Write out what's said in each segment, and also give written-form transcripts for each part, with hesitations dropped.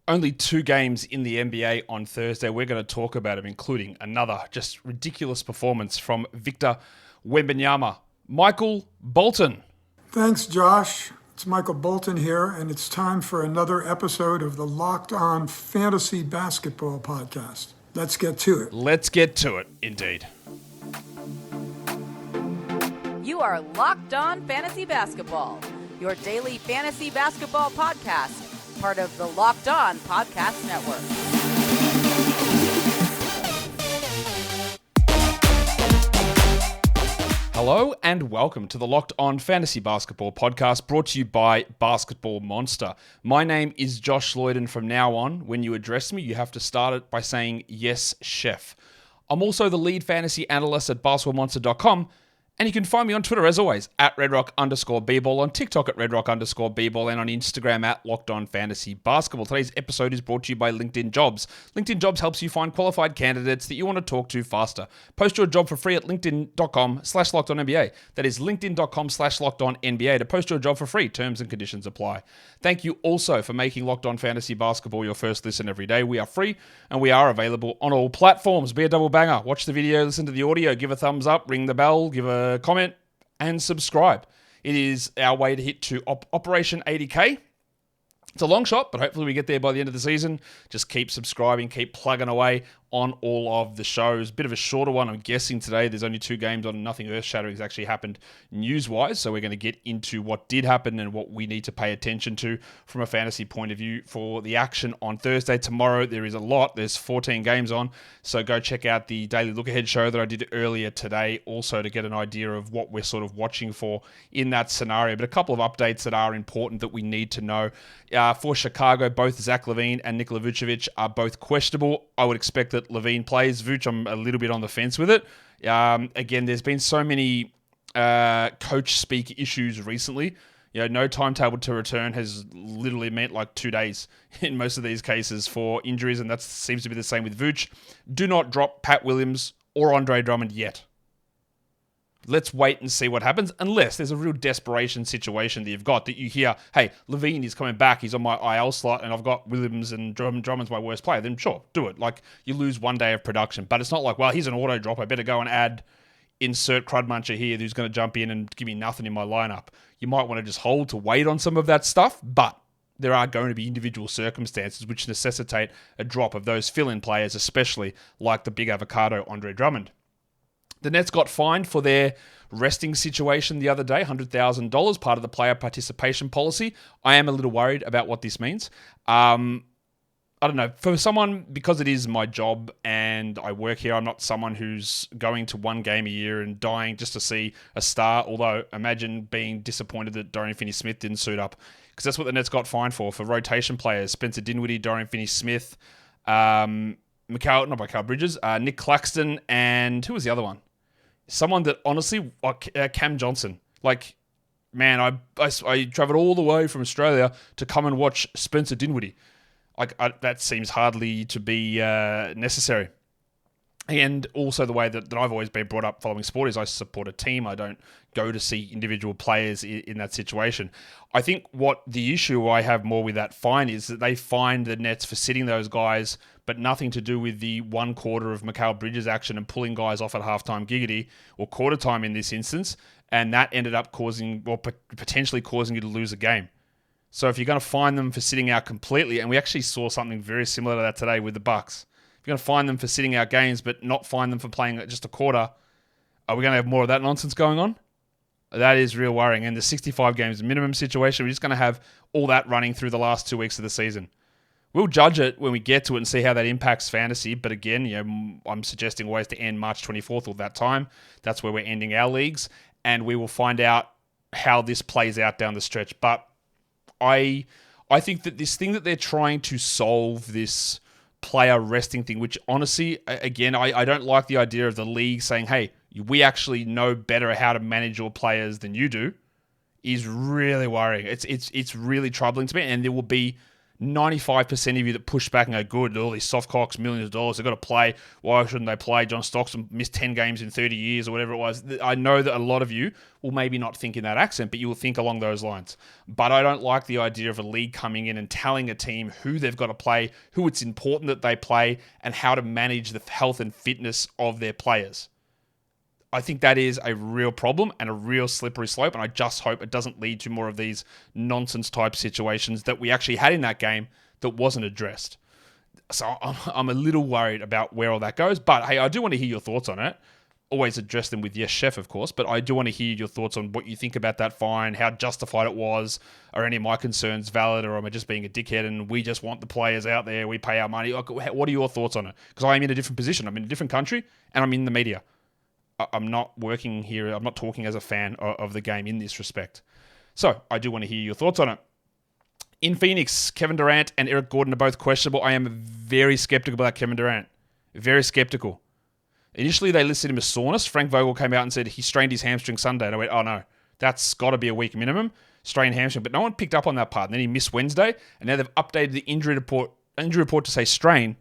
Only 2 games in the NBA on Thursday. We're going to talk about them, including another just ridiculous performance from Victor Wembanyama. Michael Bolton. Thanks, Josh. It's Michael Bolton here, and it's time for another episode of the Locked On Fantasy Basketball Podcast. Let's get to it. Let's get to it, indeed. You are Locked On Fantasy Basketball, your daily fantasy basketball podcast, part of the Locked On Podcast Network. Hello and welcome to the Locked On Fantasy Basketball Podcast, brought to you by Basketball Monster. My name is Josh Lloyd, and from now on, when you address me, you have to start it by saying, "Yes, chef." I'm also the lead fantasy analyst at basketballmonster.com, and you can find me on Twitter, as always, at redrock_bball, on TikTok at redrock_bball, and on Instagram at Locked On Fantasy Basketball. Today's episode is brought to you by LinkedIn Jobs. LinkedIn Jobs helps you find qualified candidates that you want to talk to faster. Post your job for free at linkedin.com/LockedOnNBA. That is linkedin.com/LockedOnNBA to post your job for free. Terms and conditions apply. Thank you also for making Locked On Fantasy Basketball your first listen every day. We are free and we are available on all platforms. Be a double banger. Watch the video, listen to the audio, give a thumbs up, ring the bell, give a comment, and subscribe. It is our way to hit to Operation 80K. It's a long shot, but hopefully we get there by the end of the season. Just keep subscribing, keep plugging away on all of the shows. Bit of a shorter one, I'm guessing, today. There's only 2 games on. Nothing earth-shattering has actually happened news-wise, so we're going to get into what did happen and what we need to pay attention to from a fantasy point of view for the action on Thursday. Tomorrow, there is a lot. There's 14 games on, so go check out the Daily Look-Ahead show that I did earlier today, also to get an idea of what we're sort of watching for in that scenario. But a couple of updates that are important that we need to know. For Chicago, both Zach LaVine and Nikola Jokic are both questionable. I would expect that LaVine plays. Vooch, I'm a little bit on the fence with it. Again, there's been so many coach speak issues recently. No timetable to return has literally meant like 2 days in most of these cases for injuries, and that seems to be the same with Vooch. Do not drop Pat Williams or Andre Drummond yet. Let's wait and see what happens, unless there's a real desperation situation that you've got, that you hear, hey, LaVine is coming back, he's on my IL slot, and I've got Williams and Drummond's my worst player. Then sure, do it. Like, you lose 1 day of production, but it's not like, well, here's an auto drop, I better go and add insert crud muncher here who's going to jump in and give me nothing in my lineup. You might want to just hold to wait on some of that stuff, but there are going to be individual circumstances which necessitate a drop of those fill-in players, especially like the big avocado Andre Drummond. The Nets got fined for their resting situation the other day, $100,000, part of the player participation policy. I am a little worried about what this means. I don't know. For someone, because it is my job and I work here, I'm not someone who's going to 1 game a year and dying just to see a star. Although, imagine being disappointed that Dorian Finney-Smith didn't suit up, because that's what the Nets got fined for rotation players. Spencer Dinwiddie, Dorian Finney-Smith, Mikal Bridges, Nick Claxton, and who was the other one? Someone that honestly, like Cam Johnson. Like, man, I traveled all the way from Australia to come and watch Spencer Dinwiddie. That seems hardly to be necessary. And also the way that I've always been brought up following sport is I support a team. I don't go to see individual players in that situation. I think what the issue I have more with that fine is that they fined the Nets for sitting those guys, but nothing to do with the 1 quarter of Mikal Bridges action and pulling guys off at halftime giggity, or quarter time in this instance, and that ended up potentially causing you to lose a game. So if you're going to fine them for sitting out completely, and we actually saw something very similar to that today with the Bucks, if you're going to fine them for sitting out games but not fine them for playing just a quarter, are we going to have more of that nonsense going on? That is real worrying. And the 65 games minimum situation, we're just going to have all that running through the last 2 weeks of the season. We'll judge it when we get to it and see how that impacts fantasy. But again, I'm suggesting ways to end March 24th or that time. That's where we're ending our leagues. And we will find out how this plays out down the stretch. But I think that this thing that they're trying to solve, this player resting thing, which honestly, again, I don't like the idea of the league saying, hey, we actually know better how to manage your players than you do, is really worrying. It's really troubling to me. And there will be 95% of you that push back and go, good, all these soft cocks, millions of dollars, they've got to play. Why shouldn't they play? John Stockton missed 10 games in 30 years or whatever it was. I know that a lot of you will maybe not think in that accent, but you will think along those lines. But I don't like the idea of a league coming in and telling a team who they've got to play, who it's important that they play, and how to manage the health and fitness of their players. I think that is a real problem and a real slippery slope, and I just hope it doesn't lead to more of these nonsense type situations that we actually had in that game that wasn't addressed. So I'm a little worried about where all that goes, but hey, I do want to hear your thoughts on it. Always address them with yes, chef, of course, but I do want to hear your thoughts on what you think about that fine, how justified it was. Are any of my concerns valid, or am I just being a dickhead and we just want the players out there, we pay our money? What are your thoughts on it? Because I'm in a different position. I'm in a different country, and I'm in the media. I'm not working here. I'm not talking as a fan of the game in this respect. So I do want to hear your thoughts on it. In Phoenix, Kevin Durant and Eric Gordon are both questionable. I am very skeptical about Kevin Durant. Very skeptical. Initially, they listed him as soreness. Frank Vogel came out and said he strained his hamstring Sunday. And I went, oh no, that's got to be a week minimum. Strained hamstring. But no one picked up on that part. And then he missed Wednesday. And now they've updated the injury report to say strain.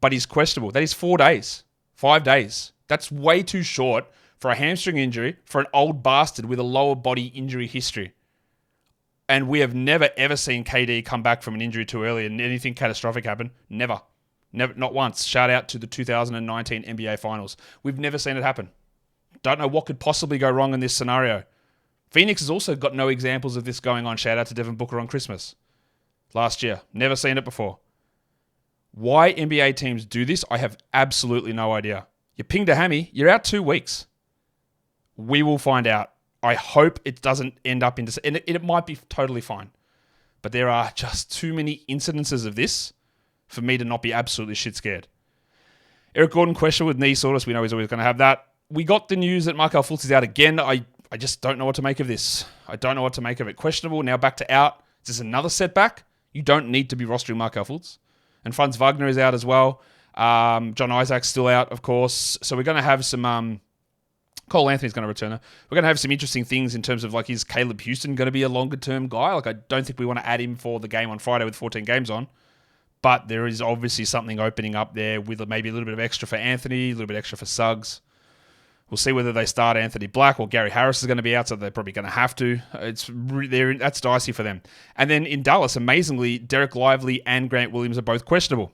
But he's questionable. That is 4 days. 5 days. That's way too short for a hamstring injury for an old bastard with a lower body injury history. And we have never, ever seen KD come back from an injury too early and anything catastrophic happen. Never. Never, not once. Shout out to the 2019 NBA Finals. We've never seen it happen. Don't know what could possibly go wrong in this scenario. Phoenix has also got no examples of this going on. Shout out to Devin Booker on Christmas last year. Never seen it before. Why NBA teams do this, I have absolutely no idea. You pinged a hammy, you're out 2 weeks. We will find out. I hope it doesn't end up in... And it might be totally fine. But there are just too many incidences of this for me to not be absolutely shit scared. Eric Gordon question with knee soreness. We know he's always going to have that. We got the news that Markelle Fultz is out again. I just don't know what to make of this. I don't know what to make of it. Questionable, now back to out. Is this another setback? You don't need to be rostering Markelle Fultz. And Franz Wagner is out as well. John Isaac's still out, of course. So we're going to have some... Cole Anthony's going to return. We're going to have some interesting things in terms of, like, is Caleb Houston going to be a longer-term guy? Like, I don't think we want to add him for the game on Friday with 14 games on. But there is obviously something opening up there with maybe a little bit of extra for Anthony, a little bit extra for Suggs. We'll see whether they start Anthony Black or Gary Harris is going to be out, so they're probably going to have to. That's dicey for them. And then in Dallas, amazingly, Derek Lively and Grant Williams are both questionable.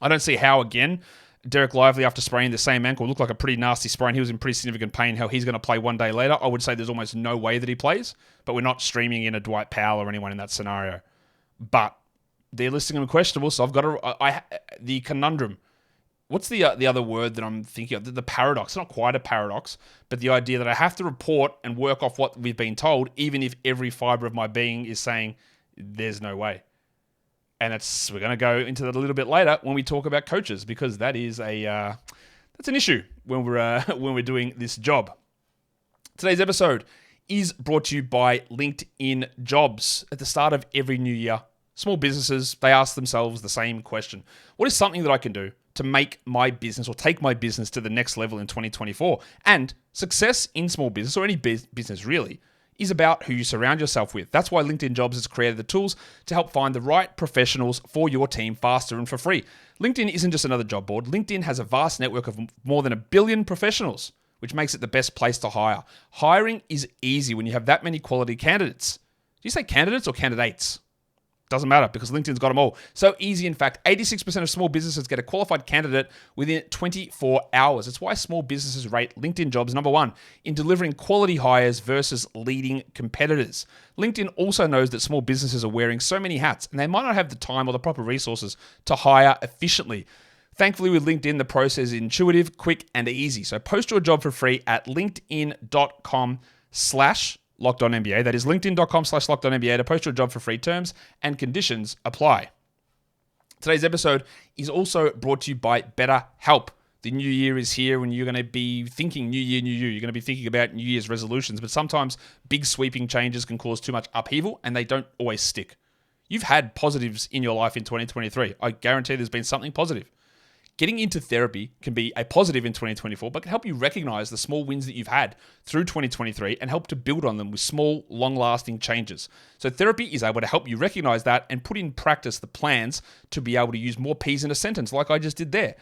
I don't see how, again, Derek Lively, after spraining the same ankle, looked like a pretty nasty sprain. He was in pretty significant pain. How he's going to play 1 day later, I would say there's almost no way that he plays, but we're not streaming in a Dwight Powell or anyone in that scenario. But they're listing him questionable, so I've got the conundrum. What's the other word that I'm thinking of? The paradox. It's not quite a paradox, but the idea that I have to report and work off what we've been told, even if every fiber of my being is saying there's no way. And we're going to go into that a little bit later when we talk about coaches, because that is that's an issue when we're doing this job. Today's episode is brought to you by LinkedIn Jobs. At the start of every new year, small businesses, they ask themselves the same question. What is something that I can do to make my business or take my business to the next level in 2024? And success in small business, or any business really, is about who you surround yourself with. That's why LinkedIn Jobs has created the tools to help find the right professionals for your team faster and for free. LinkedIn isn't just another job board. LinkedIn has a vast network of more than 1 billion professionals, which makes it the best place to hire. Hiring is easy when you have that many quality candidates. Do you say candidates or candidates? Doesn't matter, because LinkedIn's got them all. So easy, in fact, 86% of small businesses get a qualified candidate within 24 hours. It's why small businesses rate LinkedIn Jobs number 1 in delivering quality hires versus leading competitors. LinkedIn also knows that small businesses are wearing so many hats, and they might not have the time or the proper resources to hire efficiently. Thankfully, with LinkedIn, the process is intuitive, quick, and easy. So post your job for free at linkedin.com/LockedOnNBA. That is linkedin.com/LockedOnNBA to post your job for free. Terms and conditions apply. Today's episode is also brought to you by BetterHelp. The new year is here, and you're going to be thinking new year, new you. You're going to be thinking about New Year's resolutions, but sometimes big sweeping changes can cause too much upheaval, and they don't always stick. You've had positives in your life in 2023. I guarantee there's been something positive. Getting into therapy can be a positive in 2024, but can help you recognize the small wins that you've had through 2023 and help to build on them with small, long-lasting changes. So therapy is able to help you recognize that and put in practice the plans to be able to use more P's in a sentence like I just did there.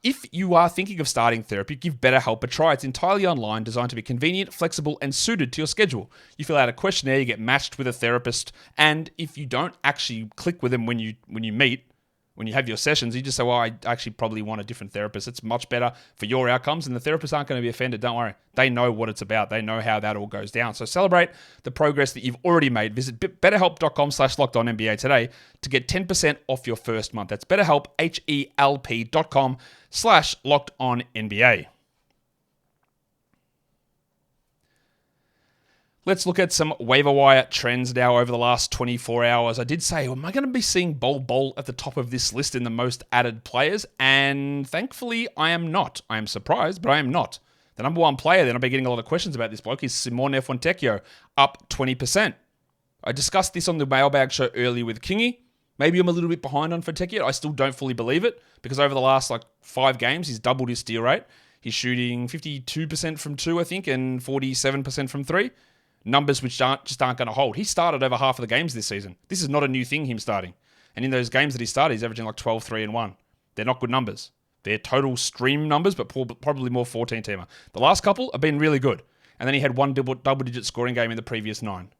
If you are thinking of starting therapy, give BetterHelp a try. It's entirely online, designed to be convenient, flexible, and suited to your schedule. You fill out a questionnaire, you get matched with a therapist, and if you don't actually click with them when you meet, when you have your sessions, you just say, well, I actually probably want a different therapist. It's much better for your outcomes, and the therapists aren't going to be offended. Don't worry. They know what it's about. They know how that all goes down. So celebrate the progress that you've already made. Visit betterhelp.com/lockedonnba today to get 10% off your first month. That's BetterHelp, HELP.com/lockedonnba. Let's look at some waiver wire trends now over the last 24 hours. I did say, am I going to be seeing Bol at the top of this list in the most added players? And thankfully, I am not. I am surprised, but I am not. The number one player that I've been getting a lot of questions about this bloke is Simone Fontecchio, up 20%. I discussed this on the mailbag show earlier with Kingy. Maybe I'm a little bit behind on Fontecchio. I still don't fully believe it because over the last 5 games, he's doubled his steal rate. He's shooting 52% from 2, I think, and 47% from 3. Numbers which just aren't going to hold. He started over half of the games this season. This is not a new thing, him starting. And in those games that he started, he's averaging 12, 3, and 1. They're not good numbers. They're total stream numbers, but probably more 14-teamer. The last couple have been really good. And then he had one double-digit scoring game in the previous 9.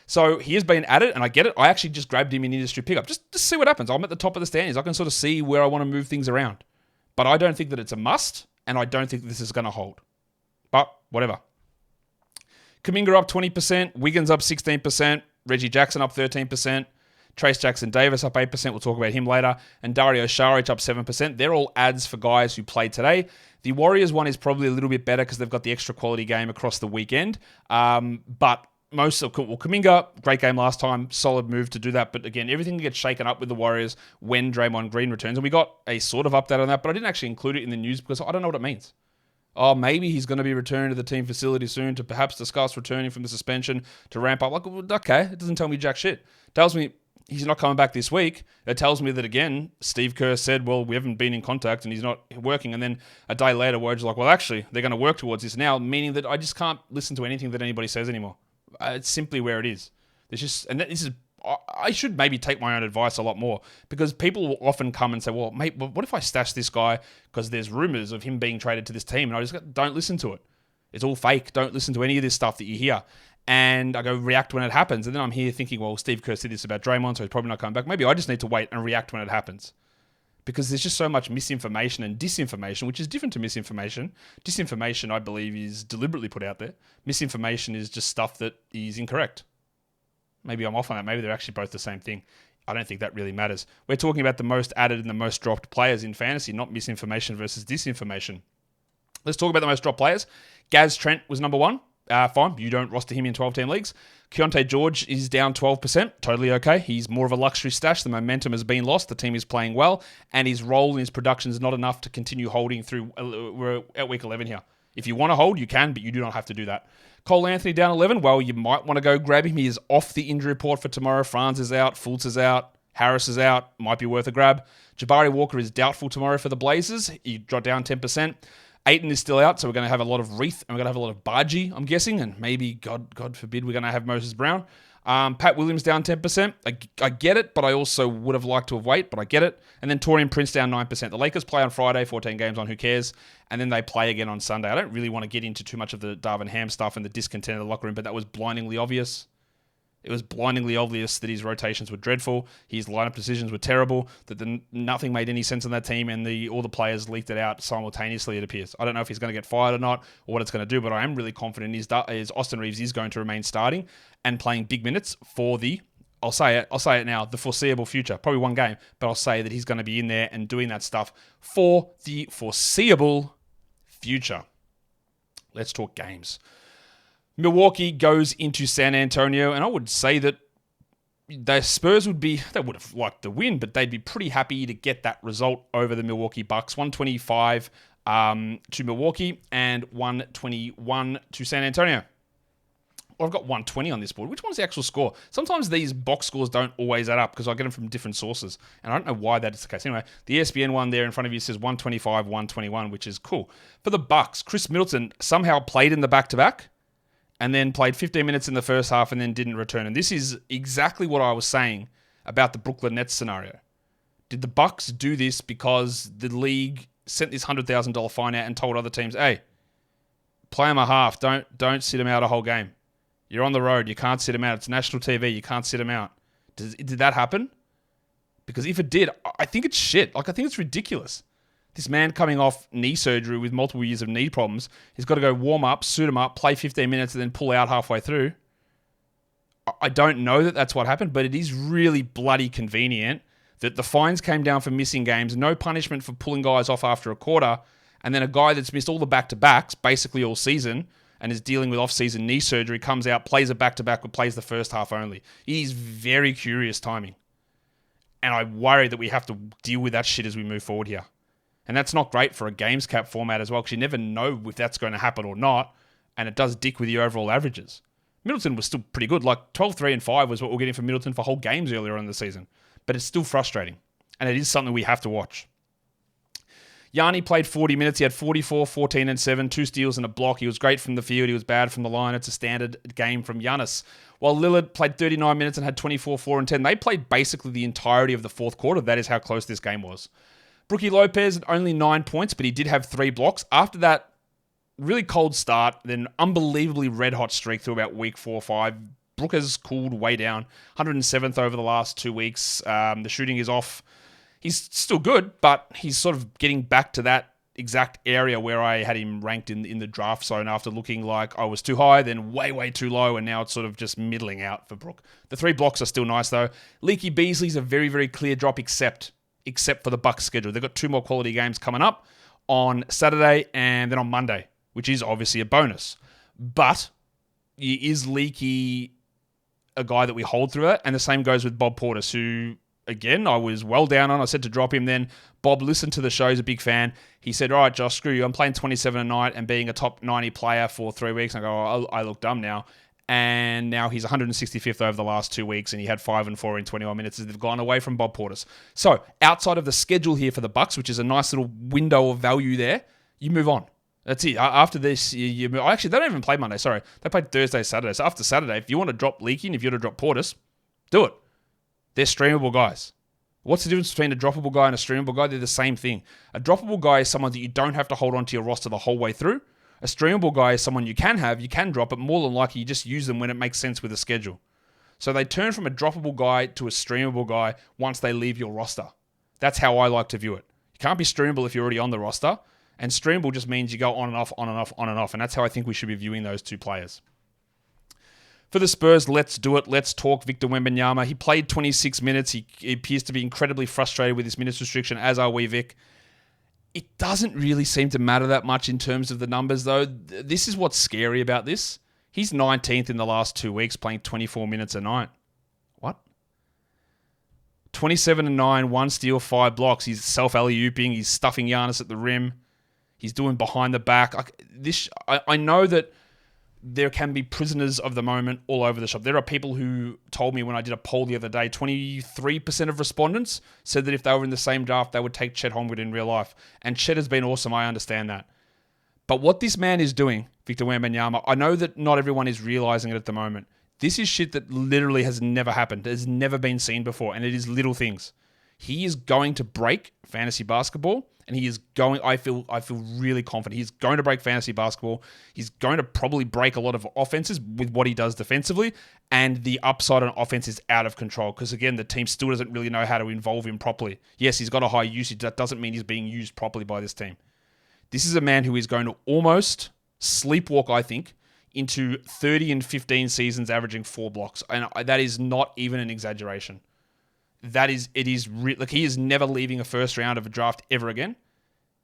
So he has been at it, and I get it. I actually just grabbed him in industry pickup. Just see what happens. I'm at the top of the standings. I can sort of see where I want to move things around. But I don't think that it's a must, and I don't think this is going to hold. But whatever. Kuminga up 20%, Wiggins up 16%, Reggie Jackson up 13%, Trace Jackson-Davis up 8%, we'll talk about him later, and Dario Saric up 7%. They're all adds for guys who played today. The Warriors one is probably a little bit better because they've got the extra quality game across the weekend. But most of Kuminga, great game last time, solid move to do that. But again, everything gets shaken up with the Warriors when Draymond Green returns. And we got a sort of update on that, but I didn't actually include it in the news because I don't know what it means. Oh, maybe he's going to be returning to the team facility soon to perhaps discuss returning from the suspension to ramp up. Okay, it doesn't tell me jack shit. It tells me he's not coming back this week. It tells me that, again, Steve Kerr said, well, we haven't been in contact and he's not working. And then a day later, Woj's like, well, actually, they're going to work towards this now, meaning that I just can't listen to anything that anybody says anymore. It's simply where it is. I should maybe take my own advice a lot more because people will often come and say, well, mate, what if I stash this guy because there's rumors of him being traded to this team? And I just go, don't listen to it. It's all fake. Don't listen to any of this stuff that you hear. And I go react when it happens. And then I'm here thinking, well, Steve Kerr said this about Draymond, so he's probably not coming back. Maybe I just need to wait and react when it happens. Because there's just so much misinformation and disinformation, which is different to misinformation. Disinformation, I believe, is deliberately put out there. Misinformation is just stuff that is incorrect. Maybe I'm off on that. Maybe they're actually both the same thing. I don't think that really matters. We're talking about the most added and the most dropped players in fantasy, not misinformation versus disinformation. Let's talk about the most dropped players. Gaz Trent was number 1. Fine. You don't roster him in 12-team leagues. Keontae George is down 12%. Totally okay. He's more of a luxury stash. The momentum has been lost. The team is playing well. And his role in his production is not enough to continue holding through. We're at week 11 here. If you want to hold, you can, but you do not have to do that. Cole Anthony down 11. Well, you might want to go grab him. He is off the injury report for tomorrow. Franz is out. Fultz is out. Harris is out. Might be worth a grab. Jabari Walker is doubtful tomorrow for the Blazers. He dropped down 10%. Aiton is still out, so we're going to have a lot of Reith and we're going to have a lot of Baji, I'm guessing, and maybe, God forbid, we're going to have Moses Brown. Pat Williams down 10%. I get it, but I also would have liked to have waited, but I get it. And then Torian Prince down 9%. The Lakers play on Friday, 14 games on, who cares? And then they play again on Sunday. I don't really want to get into too much of the Darvin Ham stuff and the discontent of the locker room, but that was blindingly obvious. It was blindingly obvious that his rotations were dreadful. His lineup decisions were terrible. That nothing made any sense on that team, and all the players leaked it out simultaneously. It appears. I don't know if he's going to get fired or not, or what it's going to do. But I am really confident is Austin Reeves is going to remain starting and playing big minutes for the. I'll say it now. The foreseeable future. Probably one game, but I'll say that he's going to be in there and doing that stuff for the foreseeable future. Let's talk games. Milwaukee goes into San Antonio, and I would say that the Spurs they would have liked the win, but they'd be pretty happy to get that result over the Milwaukee Bucks. 125 to Milwaukee and 121 to San Antonio. I've got 120 on this board. Which one's the actual score? Sometimes these box scores don't always add up because I get them from different sources. And I don't know why that is the case. Anyway, the ESPN one there in front of you says 125, 121, which is cool. For the Bucks, Chris Middleton somehow played in the back-to-back and then played 15 minutes in the first half and then didn't return. And this is exactly what I was saying about the Brooklyn Nets scenario. Did the Bucks do this because the league sent this $100,000 fine out and told other teams, hey, play him a half, don't sit him out a whole game. You're on the road, you can't sit him out. It's national TV, you can't sit him out. Did that happen? Because if it did, I think it's shit. I think it's ridiculous. This man coming off knee surgery with multiple years of knee problems, he's got to go warm up, suit him up, play 15 minutes, and then pull out halfway through. I don't know that that's what happened, but it is really bloody convenient that the fines came down for missing games, no punishment for pulling guys off after a quarter, and then a guy that's missed all the back-to-backs basically all season and is dealing with off-season knee surgery comes out, plays a back-to-back, but plays the first half only. It is very curious timing. And I worry that we have to deal with that shit as we move forward here. And that's not great for a games cap format as well, because you never know if that's going to happen or not, and it does dick with your overall averages. Middleton was still pretty good. Like 12, 3, and 5 was what we're getting from Middleton for whole games earlier on in the season. But it's still frustrating. And it is something we have to watch. Giannis played 40 minutes. He had 44, 14, and 7, 2 steals and a block. He was great from the field. He was bad from the line. It's a standard game from Giannis. While Lillard played 39 minutes and had 24, 4, and 10. They played basically the entirety of the fourth quarter. That is how close this game was. Brookie Lopez had only 9 points, but he did have 3 blocks. After that really cold start, then unbelievably red-hot streak through about week 4 or 5, Brook has cooled way down. 107th over the last 2 weeks. The shooting is off. He's still good, but he's sort of getting back to that exact area where I had him ranked in the draft zone after looking like I was too high, then way, way too low, and now it's sort of just middling out for Brook. The 3 blocks are still nice, though. Leaky Beasley's a very, very clear drop, except for the Bucks schedule. They've got 2 more quality games coming up on Saturday and then on Monday, which is obviously a bonus. But is Leaky a guy that we hold through it? And the same goes with Bob Portis, who, again, I was well down on. I said to drop him then. Bob listened to the show. He's a big fan. He said, all right, Josh, screw you. I'm playing 27 a night and being a top 90 player for 3 weeks. I go, oh, I look dumb now. And now he's 165th over the last 2 weeks, and he had 5 and 4 in 21 minutes as they've gone away from Bob Portis. So outside of the schedule here for the Bucks, which is a nice little window of value there, you move on. That's it. After this, you move. Actually, they don't even play Monday. Sorry. They played Thursday, Saturday. So after Saturday, if you want to drop Leaky and if you want to drop Portis, do it. They're streamable guys. What's the difference between a droppable guy and a streamable guy? They're the same thing. A droppable guy is someone that you don't have to hold onto your roster the whole way through. A streamable guy is someone you can drop, but more than likely you just use them when it makes sense with the schedule. So they turn from a droppable guy to a streamable guy once they leave your roster. That's how I like to view it. You can't be streamable if you're already on the roster, and streamable just means you go on and off, on and off, on and off, and that's how I think we should be viewing those 2 players. For the Spurs, let's do it. Let's talk Victor Wembanyama. He played 26 minutes. He appears to be incredibly frustrated with his minutes restriction, as are we, Vic. It doesn't really seem to matter that much in terms of the numbers, though. This is what's scary about this. He's 19th in the last 2 weeks, playing 24 minutes a night. What? 27 and 9, 1 steal, 5 blocks. He's self-alley-ooping. He's stuffing Giannis at the rim. He's doing behind the back. I know that there can be prisoners of the moment all over the shop. There are people who told me when I did a poll the other day, 23% of respondents said that if they were in the same draft, they would take Chet Holmgren in real life. And Chet has been awesome. I understand that. But what this man is doing, Victor Wembanyama, I know that not everyone is realizing it at the moment. This is shit that literally has never happened. It has never been seen before. And it is little things. He is going to break fantasy basketball. And he is going, I feel really confident. He's going to break fantasy basketball. He's going to probably break a lot of offenses with what he does defensively. And the upside on offense is out of control. Because again, the team still doesn't really know how to involve him properly. Yes, he's got a high usage. That doesn't mean he's being used properly by this team. This is a man who is going to almost sleepwalk, I think, into 30 and 15 seasons averaging 4 blocks. And that is not even an exaggeration. He is never leaving a first round of a draft ever again.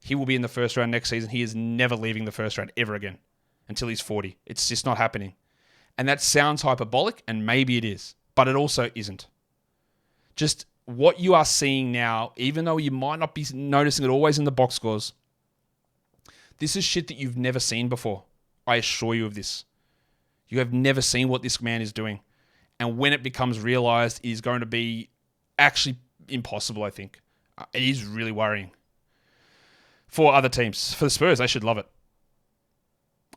He will be in the first round next season. He is never leaving the first round ever again until he's 40. It's just not happening. And that sounds hyperbolic, and maybe it is, but it also isn't. Just what you are seeing now, even though you might not be noticing it always in the box scores, this is shit that you've never seen before. I assure you of this. You have never seen what this man is doing. And when it becomes realized, it is going to be actually impossible, I think. It is really worrying. For other teams. For the Spurs, they should love it.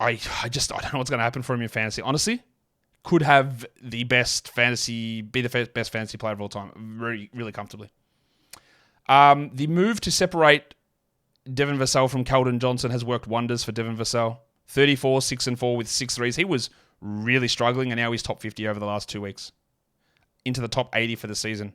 I don't know what's going to happen for him in fantasy. Honestly, could have the best fantasy player of all time. Really, really comfortably. The move to separate Devin Vassell from Keldon Johnson has worked wonders for Devin Vassell. 34, 6-4 with 6 threes. He was really struggling, and now he's top 50 over the last 2 weeks. Into the top 80 for the season.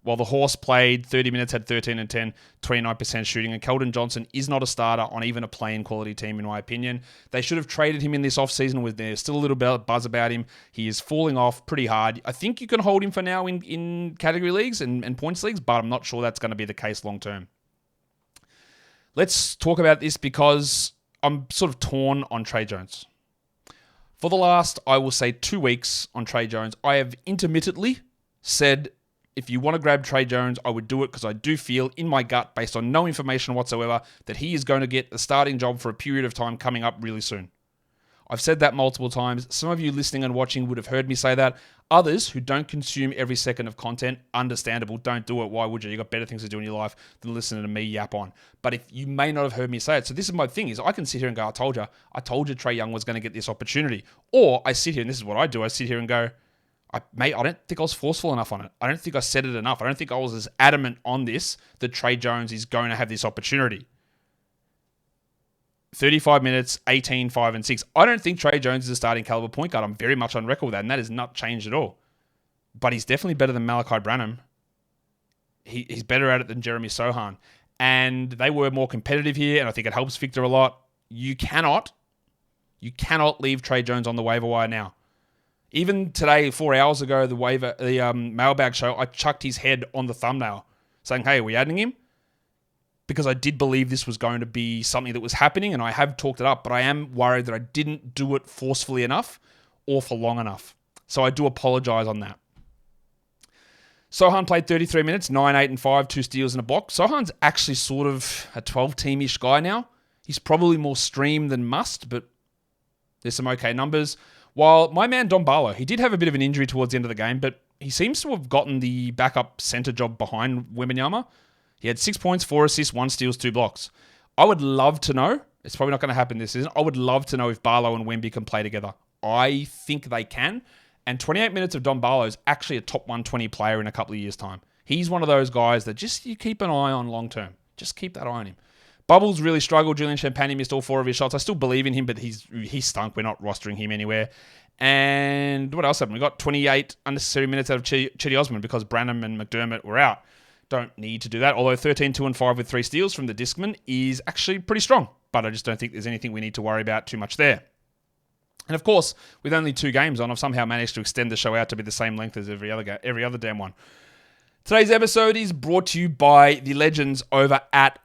While the Horse played 30 minutes, had 13 and 10, 29% shooting, and Keldon Johnson is not a starter on even a play-in quality team, in my opinion. They should have traded him in this offseason. There's still a little buzz about him. He is falling off pretty hard. I think you can hold him for now in category leagues and points leagues, but I'm not sure that's going to be the case long term. Let's talk about this because I'm sort of torn on Trey Jones. For the last, I will say, 2 weeks on Trey Jones, I have intermittently said, if you want to grab Trey Jones, I would do it because I do feel in my gut, based on no information whatsoever, that he is going to get the starting job for a period of time coming up really soon. I've said that multiple times. Some of you listening and watching would have heard me say that. Others who don't consume every second of content, understandable, don't do it. Why would you? You've got better things to do in your life than listening to me yap on. But if you may not have heard me say it, so this is my thing, is I can sit here and go, I told you Trey Young was going to get this opportunity. Or I sit here, and this is what I do, I sit here and go, I don't think I was forceful enough on it. I don't think I said it enough. I don't think I was as adamant on this that Trey Jones is going to have this opportunity. 35 minutes, 18, 5, and 6. I don't think Trey Jones is a starting caliber point guard. I'm very much on record with that, and that has not changed at all. But he's definitely better than Malachi Branham. He's better at it than Jeremy Sohan. And they were more competitive here, and I think it helps Victor a lot. You cannot leave Trey Jones on the waiver wire now. Even today, 4 hours ago, the mailbag show, I chucked his head on the thumbnail saying, hey, are we adding him? Because I did believe this was going to be something that was happening, and I have talked it up, but I am worried that I didn't do it forcefully enough or for long enough. So I do apologize on that. Sohan played 33 minutes, 9, 8, and 5, 2 steals and a block. Sohan's actually sort of a 12-team-ish guy now. He's probably more stream than must, but there's some okay numbers. While my man Don Barlow, he did have a bit of an injury towards the end of the game, but he seems to have gotten the backup center job behind Wembanyama. He had 6 points, 4 assists, 1 steals, 2 blocks. I would love to know, it's probably not going to happen this season, I would love to know if Barlow and Wemby can play together. I think they can, and 28 minutes of Don Barlow is actually a top 120 player in a couple of years' time. He's one of those guys that just you keep an eye on long term. Just keep that eye on him. Bubbles really struggled. Julian Champagny missed all 4 of his shots. I still believe in him, but he stunk. We're not rostering him anywhere. And what else happened? We got 28 unnecessary minutes out of Chetty Osman because Branham and McDermott were out. Don't need to do that. Although 13, 2, and 5 with 3 steals from the Discman is actually pretty strong. But I just don't think there's anything we need to worry about too much there. And of course, with only 2 games on, I've somehow managed to extend the show out to be the same length as every other damn one. Today's episode is brought to you by the legends over at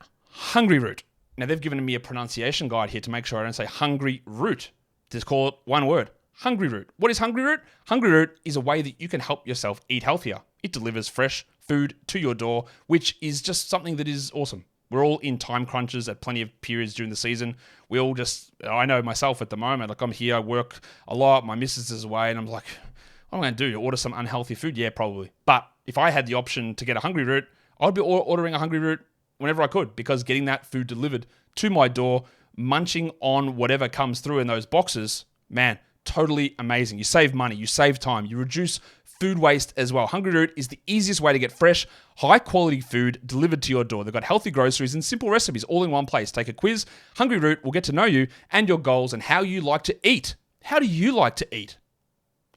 Hungryroot. Now, they've given me a pronunciation guide here to make sure I don't say Hungryroot. Just call it one word, Hungryroot. What is Hungryroot? Hungryroot is a way that you can help yourself eat healthier. It delivers fresh food to your door, which is just something that is awesome. We're all in time crunches at plenty of periods during the season. We all I know myself at the moment, like I'm here, I work a lot, my missus is away, and I'm like, what am I going to do? Order some unhealthy food? Yeah, probably. But if I had the option to get a Hungryroot, I'd be ordering a Hungryroot whenever I could, because getting that food delivered to my door, munching on whatever comes through in those boxes, man, totally amazing. You save money, you save time, you reduce food waste as well. Hungryroot is the easiest way to get fresh, high-quality food delivered to your door. They've got healthy groceries and simple recipes all in one place. Take a quiz. Hungryroot will get to know you and your goals and how you like to eat. How do you like to eat?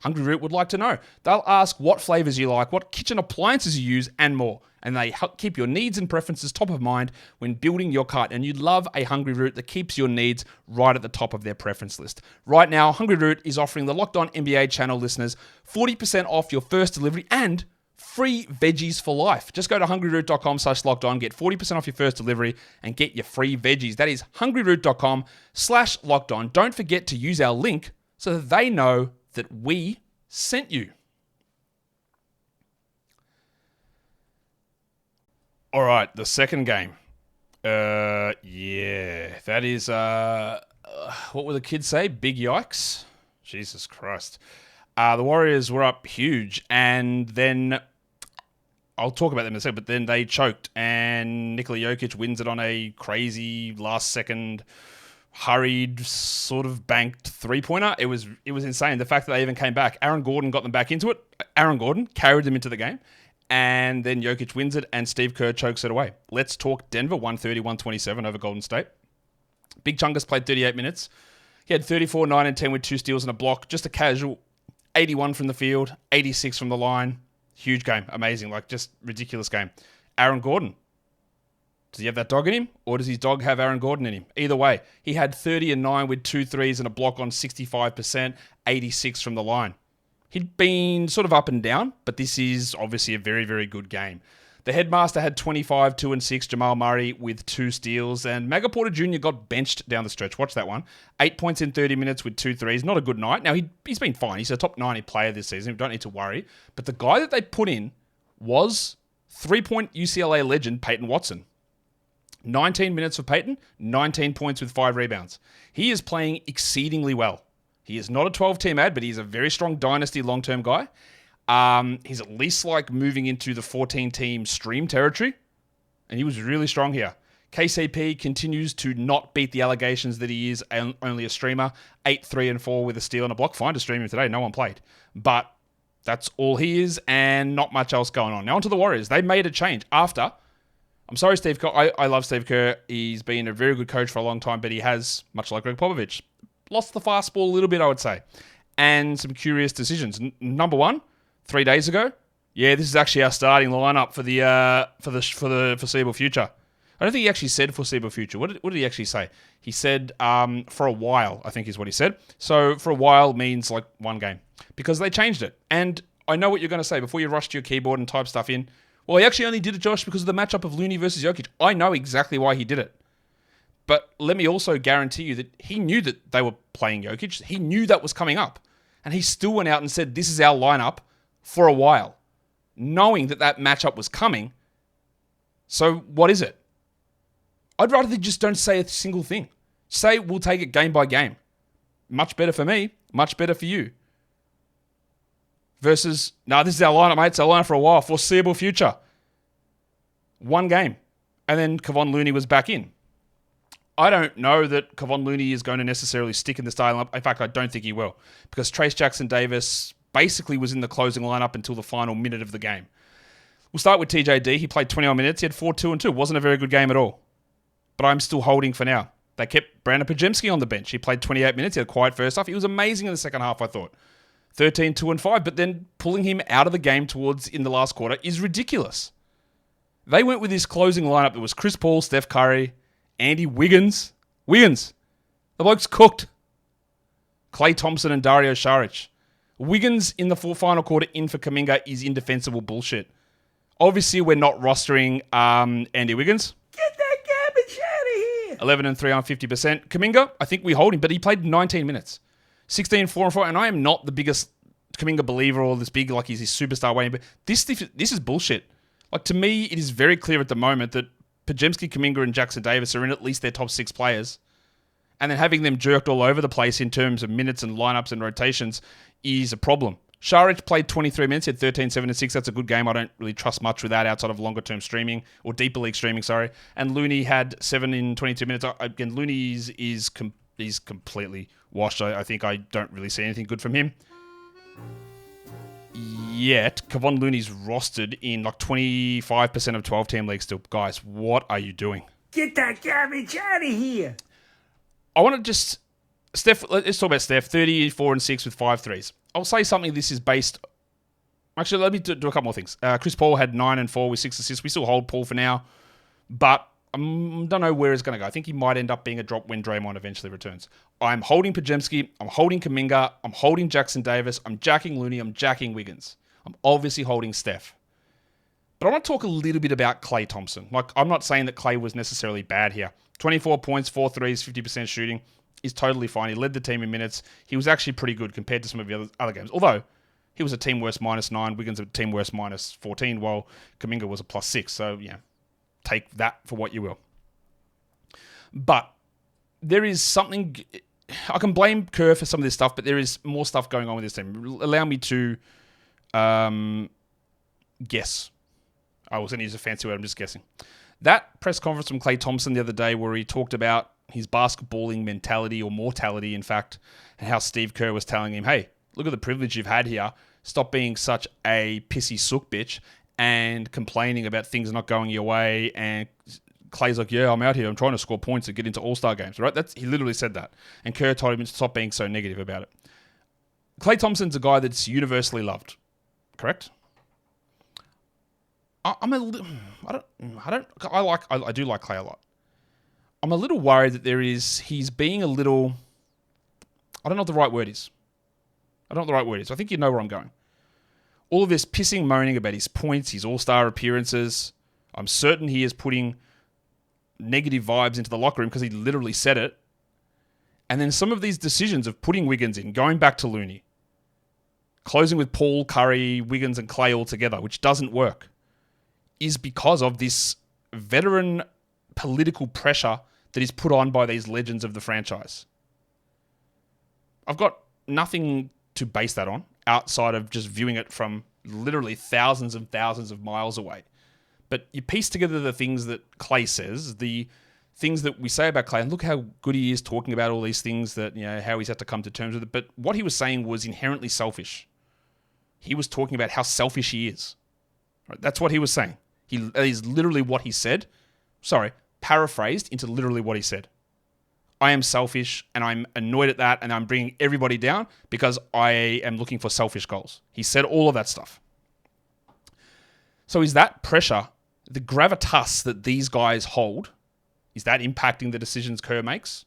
Hungryroot would like to know. They'll ask what flavors you like, what kitchen appliances you use, and more. And they help keep your needs and preferences top of mind when building your cart. And you'd love a Hungryroot that keeps your needs right at the top of their preference list. Right now, Hungryroot is offering the Locked On NBA channel listeners 40% off your first delivery and free veggies for life. Just go to hungryroot.com/lockedon, get 40% off your first delivery, and get your free veggies. That is hungryroot.com/lockedon. Don't forget to use our link so that they know that we sent you. All right, the second game. That is, what would the kids say? Big yikes. Jesus Christ. The Warriors were up huge, and then I'll talk about them in a second, but then they choked, and Nikola Jokic wins it on a crazy last-second, hurried, sort of banked three-pointer. It was insane. The fact that they even came back. Aaron Gordon got them back into it. Aaron Gordon carried them into the game, and then Jokic wins it, and Steve Kerr chokes it away. Let's talk Denver, 130-127 over Golden State. Big Chungus played 38 minutes. He had 34, 9, and 10 with 2 steals and a block. Just a casual 81 from the field, 86 from the line. Huge game. Amazing. Just ridiculous game. Aaron Gordon. Does he have that dog in him? Or does his dog have Aaron Gordon in him? Either way, he had 30 and 9 with 2 threes and a block on 65%, 86 from the line. He'd been sort of up and down, but this is obviously a very, very good game. The headmaster had 25, 2 and 6, Jamal Murray with 2 steals, and Maga Porter Jr. got benched down the stretch. Watch that one. 8 points in 30 minutes with 2 threes. Not a good night. Now, he's been fine. He's a top 90 player this season. We don't need to worry. But the guy that they put in was 3-point UCLA legend Peyton Watson. 19 minutes for Peyton, 19 points with 5 rebounds. He is playing exceedingly well. He is not a 12-team ad, but he's a very strong dynasty long-term guy. He's at least moving into the 14-team stream territory, and he was really strong here. KCP continues to not beat the allegations that he is only a streamer. 8, 3, and 4 with a steal and a block. Fine to stream him today. No one played. But that's all he is, and not much else going on. Now on to the Warriors. They made a change after... I'm sorry, Steve Kerr. I love Steve Kerr. He's been a very good coach for a long time, but he has, much like Greg Popovich, lost the fastball a little bit, I would say. And some curious decisions. Number one, 3 days ago, this is actually our starting lineup for the foreseeable future. I don't think he actually said foreseeable future. What did he actually say? He said for a while, I think is what he said. So for a while means one game. Because they changed it. And I know what you're going to say before you rush to your keyboard and type stuff in. Well, he actually only did it, Josh, because of the matchup of Looney versus Jokic. I know exactly why he did it. But let me also guarantee you that he knew that they were playing Jokic. He knew that was coming up. And he still went out and said, this is our lineup for a while, knowing that matchup was coming. So what is it? I'd rather they just don't say a single thing. Say, we'll take it game by game. Much better for me, much better for you. Versus, this is our lineup, mate. It's our lineup for a while, foreseeable future. One game. And then Kevon Looney was back in. I don't know that Kevon Looney is going to necessarily stick in the starting lineup. In fact, I don't think he will. Because Trace Jackson-Davis basically was in the closing lineup until the final minute of the game. We'll start with TJD. He played 21 minutes. He had 4, 2, and 2. Wasn't a very good game at all. But I'm still holding for now. They kept Brandon Podziemski on the bench. He played 28 minutes. He had a quiet first half. He was amazing in the second half, I thought. 13, 2, and 5. But then pulling him out of the game in the last quarter is ridiculous. They went with this closing lineup that was Chris Paul, Steph Curry, Andy Wiggins. The bloke's cooked. Klay Thompson and Dario Saric. Wiggins in the final quarter in for Kuminga is indefensible bullshit. Obviously, we're not rostering Andy Wiggins. Get that garbage out of here. 11 and 3 on 50%. Kuminga, I think we hold him, but he played 19 minutes. 16, 4 and 4, and I am not the biggest Kuminga believer or this big, he's his superstar way, but this is bullshit. To me, it is very clear at the moment that Podziemski, Kuminga, and Jackson Davis are in at least their top 6 players. And then having them jerked all over the place in terms of minutes and lineups and rotations is a problem. Saric played 23 minutes, he had 13, 7, and 6. That's a good game. I don't really trust much with that outside of longer-term streaming, or deeper league streaming, sorry. And Looney had 7 in 22 minutes. Again, Looney is completely washed. I think I don't really see anything good from him. Yet, Kevon Looney's rostered in 25% of 12-team leagues still. Guys, what are you doing? Get that garbage out of here. I want to just... let's talk about Steph. 34 and 6 with 5 threes. I'll say something this is based... Actually, let me do a couple more things. Chris Paul had 9 and 4 with 6 assists. We still hold Paul for now. But I don't know where it's going to go. I think he might end up being a drop when Draymond eventually returns. I'm holding Podziemski. I'm holding Kuminga. I'm holding Jackson Davis. I'm jacking Looney. I'm jacking Wiggins. I'm obviously holding Steph. But I want to talk a little bit about Klay Thompson. I'm not saying that Klay was necessarily bad here. 24 points, 4 threes, 50% shooting is totally fine. He led the team in minutes. He was actually pretty good compared to some of the other games. Although, he was a team worst -9, Wiggins a team worst -14, while Kuminga was a +6. So, take that for what you will. But there is something I can blame Kerr for some of this stuff, but there is more stuff going on with this team. Allow me to guess. I was going to use a fancy word. I'm just guessing. That press conference from Klay Thompson the other day where he talked about his basketballing mentality or mortality, in fact, and how Steve Kerr was telling him, hey, look at the privilege you've had here. Stop being such a pissy sook bitch and complaining about things not going your way. And Klay's like, yeah, I'm out here. I'm trying to score points and get into all-star games, right? He literally said that. And Kerr told him to stop being so negative about it. Klay Thompson's a guy that's universally loved, correct? I do like Klay a lot. I'm a little worried that he's being a little, I don't know what the right word is. I think you know where I'm going. All of this pissing, moaning about his points, his all-star appearances. I'm certain he is putting negative vibes into the locker room because he literally said it. And then some of these decisions of putting Wiggins in, going back to Looney, closing with Paul, Curry, Wiggins, and Klay all together, which doesn't work, is because of this veteran political pressure that is put on by these legends of the franchise. I've got nothing to base that on outside of just viewing it from literally thousands and thousands of miles away. But you piece together the things that Klay says, the things that we say about Klay, and look how good he is talking about all these things that, how he's had to come to terms with it. But what he was saying was inherently selfish. He was talking about how selfish he is. Right? That's what he was saying. That is literally what he said. Sorry, paraphrased into literally what he said. I am selfish and I'm annoyed at that and I'm bringing everybody down because I am looking for selfish goals. He said all of that stuff. So is that pressure, the gravitas that these guys hold, is that impacting the decisions Kerr makes?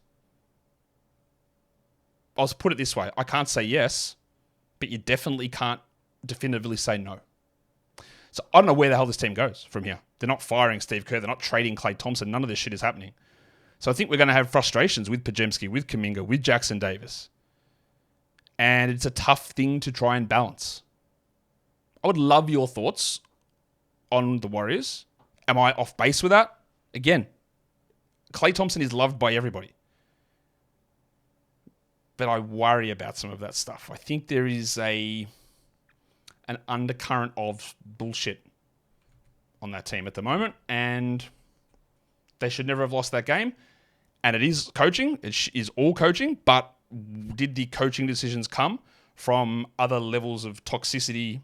I'll put it this way. I can't say yes, but you definitely can't definitively say no. So I don't know where the hell this team goes from here. They're not firing Steve Kerr. They're not trading Klay Thompson. None of this shit is happening. So I think we're going to have frustrations with Podziemski, with Kuminga, with Jackson Davis. And it's a tough thing to try and balance. I would love your thoughts on the Warriors. Am I off base with that? Again, Klay Thompson is loved by everybody. But I worry about some of that stuff. I think there is an undercurrent of bullshit on that team at the moment, and they should never have lost that game. And it is coaching. It is all coaching, but did the coaching decisions come from other levels of toxicity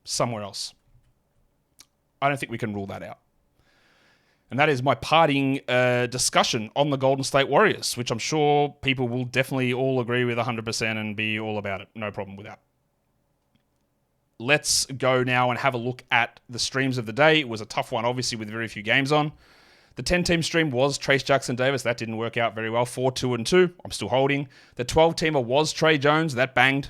somewhere else? I don't think we can rule that out. And that is my parting discussion on the Golden State Warriors, which I'm sure people will definitely all agree with 100% and be all about it. No problem with that. Let's go now and have a look at the streams of the day. It was a tough one, obviously, with very few games on. The 10-team stream was Trace Jackson Davis. That didn't work out very well. 4, 2, and 2. I'm still holding. The 12-teamer was Trey Jones. That banged.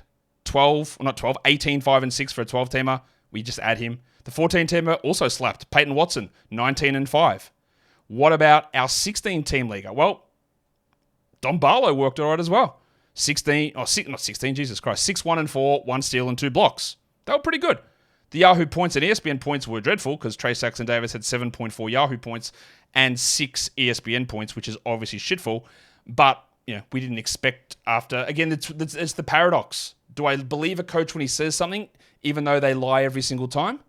18, 5, and 6 for a 12-teamer. We just add him. The 14-teamer also slapped. Peyton Watson, 19 and 5. What about our 16-team leaguer? Well, Don Barlow worked all right as well. 6, 1 and 4, 1 steal and 2 blocks. They were pretty good. The Yahoo points and ESPN points were dreadful because Trace Jackson Davis had 7.4 Yahoo points and 6 ESPN points, which is obviously shitful. But we didn't expect after. Again, it's the paradox. Do I believe a coach when he says something, even though they lie every single time?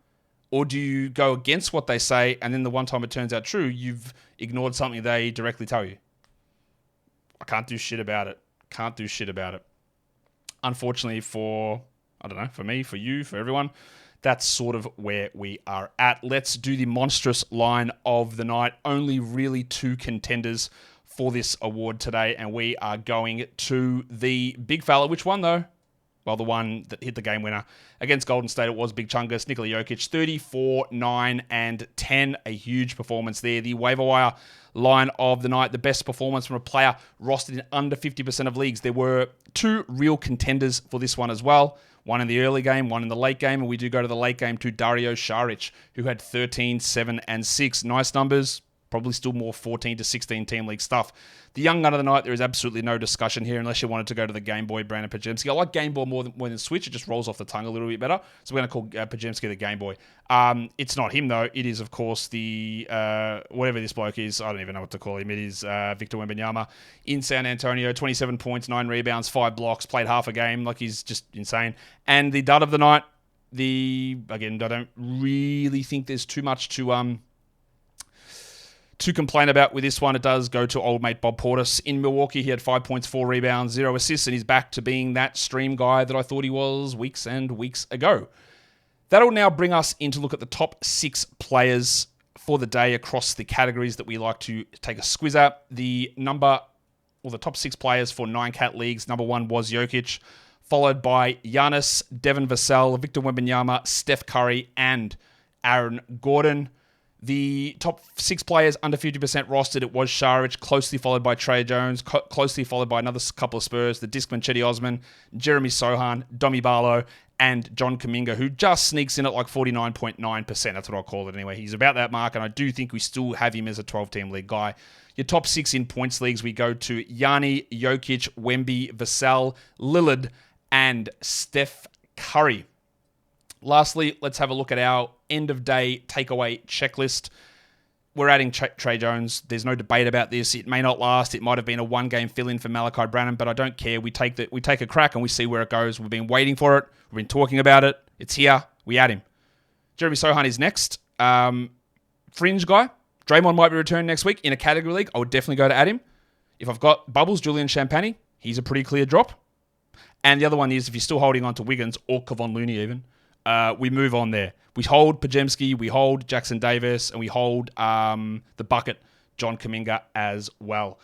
Or do you go against what they say, and then the one time it turns out true, you've ignored something they directly tell you? I can't do shit about it. Unfortunately for me, for you, for everyone, that's sort of where we are at. Let's do the monstrous line of the night. Only really 2 contenders for this award today, and we are going to the big fella. Which one, though? Well, the one that hit the game winner against Golden State, it was Big Chungus, Nikola Jokic, 34, 9, and 10. A huge performance there. The waiver wire line of the night, the best performance from a player rostered in under 50% of leagues. There were 2 real contenders for this one as well. One in the early game, one in the late game, and we do go to the late game to Dario Saric, who had 13, 7, and 6. Nice numbers. Probably still more 14 to 16 team league stuff. The young gun of the night, there is absolutely no discussion here unless you wanted to go to the Game Boy, Brandon Pajemski. I like Game Boy more than Switch. It just rolls off the tongue a little bit better. So we're going to call Pajemski the Game Boy. It's not him, though. It is, of course, the whatever this bloke is. I don't even know what to call him. It is Victor Wembanyama in San Antonio. 27 points, 9 rebounds, 5 blocks, played half a game. Like, he's just insane. And the dud of the night, again, I don't really think there's too much to complain about with this one. It does go to old mate Bob Portis in Milwaukee. He had 5 points, 4 rebounds, 0 assists, and he's back to being that stream guy that I thought he was weeks and weeks ago. That'll now bring us in to look at the top 6 players for the day across the categories that we like to take a squiz at. The top 6 players for 9-cat leagues. Number 1 was Jokic, followed by Giannis, Devin Vassell, Victor Wembanyama, Steph Curry, and Aaron Gordon. The top 6 players under 50% rostered, it was Šarić, closely followed by Trey Jones, closely followed by another couple of Spurs, the Discman Chetty Osman, Jeremy Sohan, Domi Barlow, and John Kuminga, who just sneaks in at like 49.9%. That's what I'll call it anyway. He's about that mark, and I do think we still have him as a 12-team league guy. Your top 6 in points leagues, we go to Giannis, Jokic, Wemby, Vassell, Lillard, and Steph Curry. Lastly, let's have a look at our end-of-day takeaway checklist. We're adding Trey Jones. There's no debate about this. It may not last. It might have been a one-game fill-in for Malachi Branham, but I don't care. We take a crack and we see where it goes. We've been waiting for it. We've been talking about it. It's here. We add him. Jeremy Sohan is next. Fringe guy. Draymond might be returned next week in a category league. I would definitely go to add him. If I've got Bubbles, Julian Champagny, he's a pretty clear drop. And the other one is if you're still holding on to Wiggins or Kevon Looney even, we move on there. We hold Pajemski, we hold Jackson Davis, and we hold the bucket, John Kuminga, as well.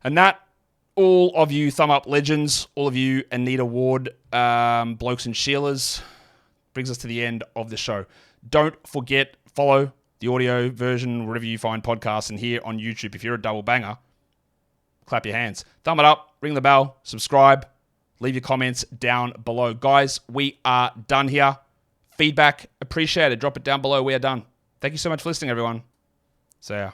And that, all of you thumb up legends, all of you Anita Ward blokes and Sheilas, brings us to the end of the show. Don't forget, follow the audio version wherever you find podcasts, and here on YouTube. If you're a double banger, clap your hands. Thumb it up, ring the bell, subscribe, leave your comments down below. Guys, we are done here. Feedback, appreciate it. Drop it down below. We are done. Thank you so much for listening, everyone. See ya.